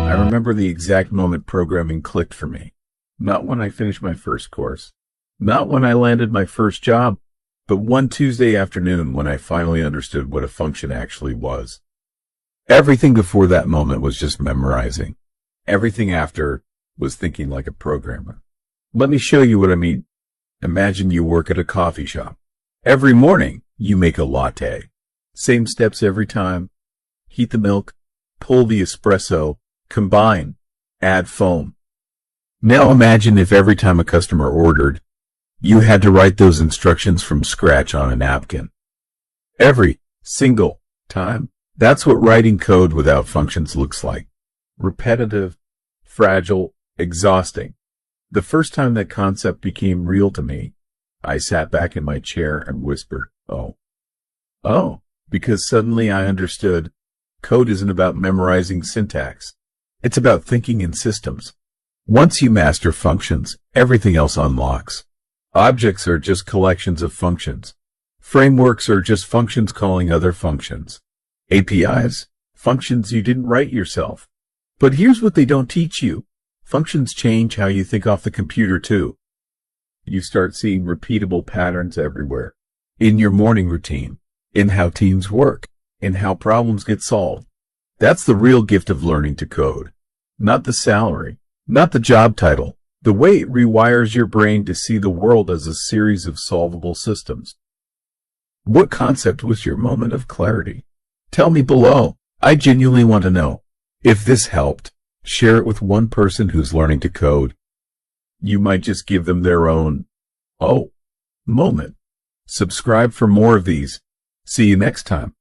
I remember the exact moment programming clicked for me. Not when I finished my first course. Not when I landed my first job, but one Tuesday afternoon when I finally understood what a function actually was. Everything before that moment was just memorizing. Everything after was thinking like a programmer. Let me show you what I mean. Imagine you work at a coffee shop. Every morning, you make a latte. Same steps every time. Heat the milk, pull the espresso, combine, add foam. Now imagine if every time a customer ordered, you had to write those instructions from scratch on a napkin. Every single time. That's what writing code without functions looks like. Repetitive, fragile, exhausting. The first time that concept became real to me, I sat back in my chair and whispered, "Oh." Oh, because suddenly I understood. Code isn't about memorizing syntax. It's about thinking in systems. Once you master functions, everything else unlocks. Objects are just collections of functions. Frameworks are just functions calling other functions. APIs, functions you didn't write yourself. But here's what they don't teach you. Functions change how you think off the computer too. You start seeing repeatable patterns everywhere. In your morning routine, in how teams work, in how problems get solved. That's the real gift of learning to code. Not the salary, not the job title. The way it rewires your brain to see the world as a series of solvable systems. What concept was your moment of clarity? Tell me below. I genuinely want to know. If this helped, share it with one person who's learning to code. You might just give them their own, oh, moment. Subscribe for more of these. See you next time.